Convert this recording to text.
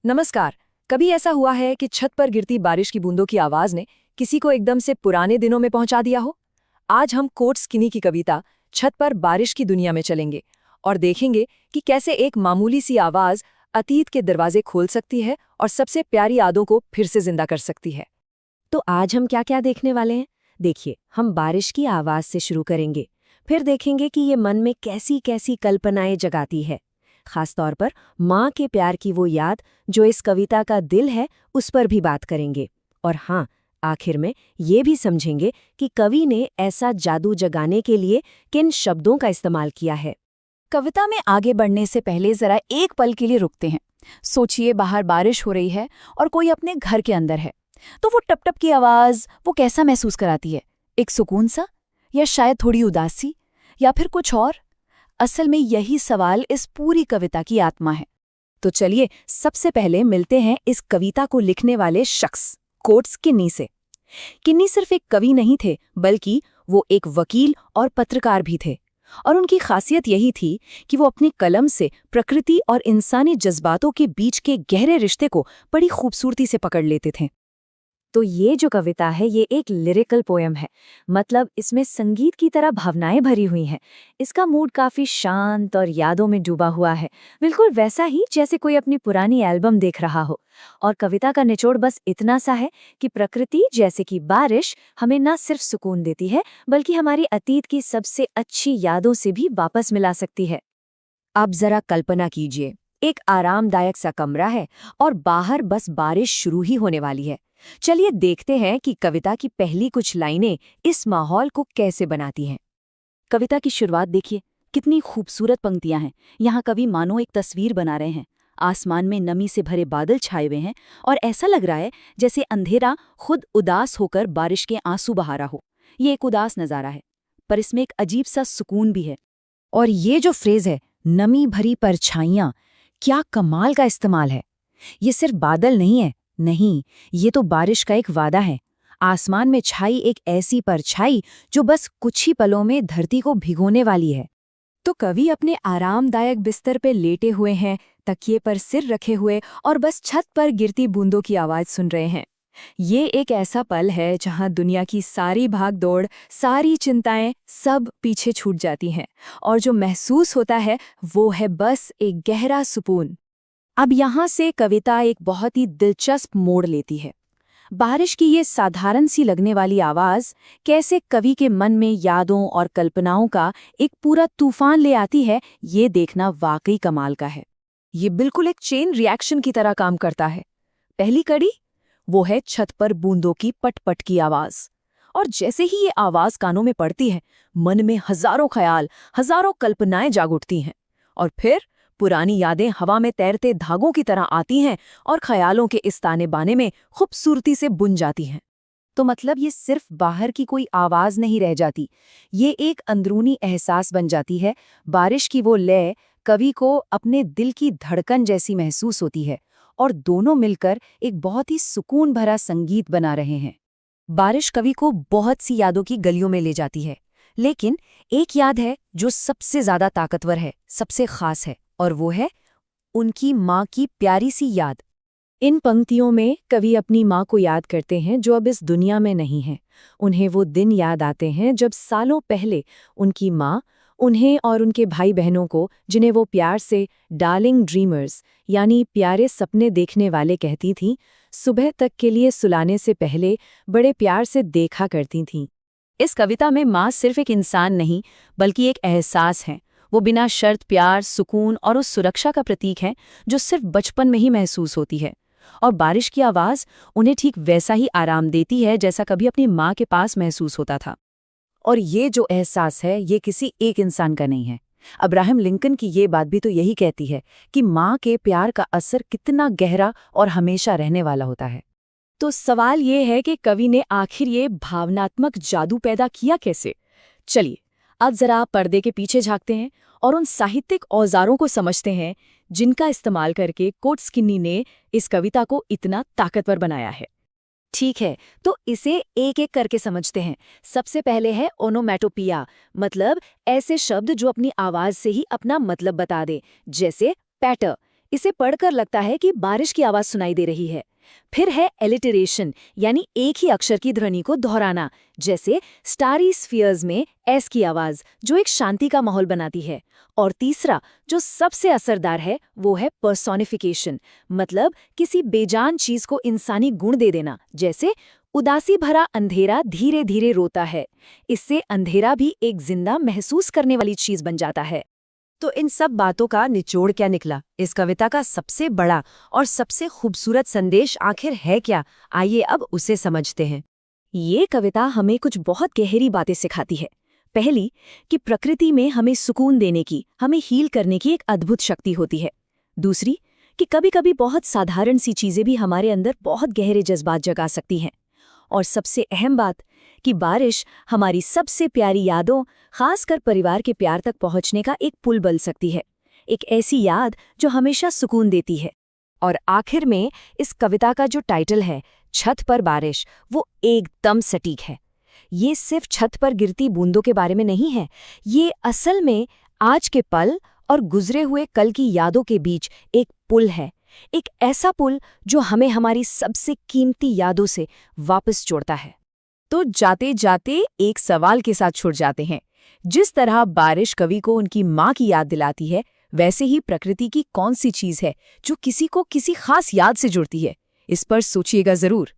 नमस्कार। कभी ऐसा हुआ है कि छत पर गिरती बारिश की बूंदों की आवाज ने किसी को एकदम से पुराने दिनों में पहुंचा दिया हो? आज हम कोट स्किनी की कविता छत पर बारिश की दुनिया में चलेंगे और देखेंगे कि कैसे एक मामूली सी आवाज अतीत के दरवाजे खोल सकती है और सबसे प्यारी यादों को फिर से जिंदा कर सकती है। तो आज हम क्या क्या देखने वाले हैं? देखिए, हम बारिश की आवाज से शुरू करेंगे। फिर देखेंगे कि ये मन में कैसी कैसी कल्पनाएं जगाती है। खासतौर पर माँ के प्यार की वो याद जो इस कविता का दिल है, उस पर भी बात करेंगे। और हाँ, आखिर में ये भी समझेंगे कि कवि ने ऐसा जादू जगाने के लिए किन शब्दों का इस्तेमाल किया है। कविता में आगे बढ़ने से पहले जरा एक पल के लिए रुकते हैं। सोचिए, बाहर बारिश हो रही है और कोई अपने घर के अंदर है। तो वो टप टप की आवाज वो कैसा महसूस कराती है? एक सुकून सा, या शायद थोड़ी उदासी, या फिर कुछ और? असल में यही सवाल इस पूरी कविता की आत्मा है। तो चलिए सबसे पहले मिलते हैं इस कविता को लिखने वाले शख्स कोट्स किन्नी से। किन्नी सिर्फ एक कवि नहीं थे, बल्कि वो एक वकील और पत्रकार भी थे। और उनकी खासियत यही थी कि वो अपनी कलम से प्रकृति और इंसानी जज्बातों के बीच के गहरे रिश्ते को बड़ी खूबसूरती से पकड़ लेते थे। तो ये जो कविता है, ये एक लिरिकल पोयम है। मतलब इसमें संगीत की तरह भावनाएं भरी हुई हैं। इसका मूड काफी शांत और यादों में डूबा हुआ है, बिल्कुल वैसा ही जैसे कोई अपनी पुरानी एल्बम देख रहा हो। और कविता का निचोड़ बस इतना सा है कि प्रकृति जैसे कि बारिश हमें न सिर्फ सुकून देती है, बल्कि हमारी अतीत की सबसे अच्छी यादों से भी वापस मिला सकती है। अब जरा कल्पना कीजिए, एक आरामदायक सा कमरा है और बाहर बस बारिश शुरू ही होने वाली है। चलिए देखते हैं कि कविता की पहली कुछ लाइनें इस माहौल को कैसे बनाती हैं। कविता की शुरुआत देखिए, कितनी खूबसूरत पंक्तियां हैं। यहाँ कवि मानो एक तस्वीर बना रहे हैं। आसमान में नमी से भरे बादल छाए हुए हैं और ऐसा लग रहा है जैसे अंधेरा खुद उदास होकर बारिश के आंसू बहा रहा हो। ये एक उदास नज़ारा है, पर इसमें एक अजीब सा सुकून भी है। और ये जो फ्रेज है, नमी भरी परछाइयां, क्या कमाल का इस्तेमाल है। ये सिर्फ बादल नहीं है, नहीं, ये तो बारिश का एक वादा है। आसमान में छाई एक ऐसी परछाई जो बस कुछ ही पलों में धरती को भिगोने वाली है। तो कवि अपने आरामदायक बिस्तर पे लेटे हुए हैं, तकिए पर सिर रखे हुए और बस छत पर गिरती बूंदों की आवाज सुन रहे हैं। ये एक ऐसा पल है जहां दुनिया की सारी भाग-दौड़, सारी चिंताएं सब पीछे छूट जाती हैं और जो महसूस होता है वो है बस एक गहरा सुकून। अब यहाँ से कविता एक बहुत ही दिलचस्प मोड़ लेती है। बारिश की ये साधारण सी लगने वाली आवाज कैसे कवि के मन में यादों और कल्पनाओं का एक पूरा तूफान ले आती है, ये देखना वाकई कमाल का है। ये बिल्कुल एक चेन रिएक्शन की तरह काम करता है। पहली कड़ी वो है छत पर बूंदों की पट-पट की आवाज। और जैसे ही ये आवाज कानों में पड़ती है, मन में हजारों ख्याल, हजारों कल्पनाएं जाग उठती हैं। और फिर पुरानी यादें हवा में तैरते धागों की तरह आती हैं और ख्यालों के इस ताने बाने में खूबसूरती से बुन जाती हैं। तो मतलब ये सिर्फ बाहर की कोई आवाज नहीं रह जाती, ये एक अंदरूनी एहसास बन जाती है। बारिश की वो लय कवि को अपने दिल की धड़कन जैसी महसूस होती है और दोनों मिलकर एक बहुत ही सुकून भरा संगीत बना रहे हैं। बारिश कवि को बहुत सी यादों की गलियों में ले जाती है, लेकिन एक याद है जो सबसे ज्यादा ताकतवर है, सबसे खास है, और वो है उनकी माँ की प्यारी सी याद। इन पंक्तियों में कवि अपनी माँ को याद करते हैं जो अब इस दुनिया में नहीं है। उन्हें वो दिन याद आते हैं जब सालों पहले उनकी माँ उन्हें और उनके भाई बहनों को, जिन्हें वो प्यार से डार्लिंग ड्रीमर्स यानी प्यारे सपने देखने वाले कहती थीं, सुबह तक के लिए सुलाने से पहले बड़े प्यार से देखा करती थीं। इस कविता में माँ सिर्फ एक इंसान नहीं, बल्कि एक एहसास है। वो बिना शर्त प्यार, सुकून और उस सुरक्षा का प्रतीक है जो सिर्फ बचपन में ही महसूस होती है। और बारिश की आवाज उन्हें ठीक वैसा ही आराम देती है जैसा कभी अपनी माँ के पास महसूस होता था। और ये जो एहसास है, ये किसी एक इंसान का नहीं है। अब्राहम लिंकन की ये बात भी तो यही कहती है कि माँ के प्यार का असर कितना गहरा और हमेशा रहने वाला होता है। तो सवाल ये है कि कवि ने आखिर ये भावनात्मक जादू पैदा किया कैसे? चलिए अब जरा पर्दे के पीछे झांकते हैं और उन साहित्यिक औजारों को समझते हैं जिनका इस्तेमाल करके कोट्स किन्नी ने इस कविता को इतना ताकतवर बनाया है। ठीक है, तो इसे एक एक करके समझते हैं। सबसे पहले है ओनोमैटोपिया, मतलब ऐसे शब्द जो अपनी आवाज से ही अपना मतलब बता दें, जैसे पैटर। इसे पढ़कर लगता है कि बारिश की आवाज सुनाई दे रही है। फिर है एलिटरेशन, यानी एक ही अक्षर की ध्वनि को दोहराना, जैसे स्टारी स्फीयर्स में एस की आवाज, जो एक शांति का माहौल बनाती है। और तीसरा, जो सबसे असरदार है, वो है पर्सोनिफिकेशन, मतलब किसी बेजान चीज को इंसानी गुण दे देना, जैसे उदासी भरा अंधेरा धीरे धीरे रोता है। इससे अंधेरा भी एक जिंदा महसूस करने वाली चीज बन जाता है। तो इन सब बातों का निचोड़ क्या निकला? इस कविता का सबसे बड़ा और सबसे खूबसूरत संदेश आखिर है क्या? आइए अब उसे समझते हैं। ये कविता हमें कुछ बहुत गहरी बातें सिखाती है। पहली, कि प्रकृति में हमें सुकून देने की, हमें हील करने की एक अद्भुत शक्ति होती है। दूसरी, कि कभी-कभी बहुत साधारण सी चीजें भी हमारे अंदर बहुत गहरे जज्बात जगा सकती हैं। और सबसे अहम बात, कि बारिश हमारी सबसे प्यारी यादों, खासकर परिवार के प्यार तक पहुंचने का एक पुल बन सकती है। एक ऐसी याद जो हमेशा सुकून देती है। और आखिर में इस कविता का जो टाइटल है, छत पर बारिश, वो एकदम सटीक है। ये सिर्फ छत पर गिरती बूंदों के बारे में नहीं है, ये असल में आज के पल और गुजरे हुए कल की यादों के बीच एक पुल है। एक ऐसा पुल जो हमें हमारी सबसे कीमती यादों से वापस जोड़ता है। तो जाते जाते एक सवाल के साथ छुड़ जाते हैं। जिस तरह बारिश कवि को उनकी माँ की याद दिलाती है, वैसे ही प्रकृति की कौन सी चीज है जो किसी को किसी खास याद से जुड़ती है? इस पर सोचिएगा जरूर।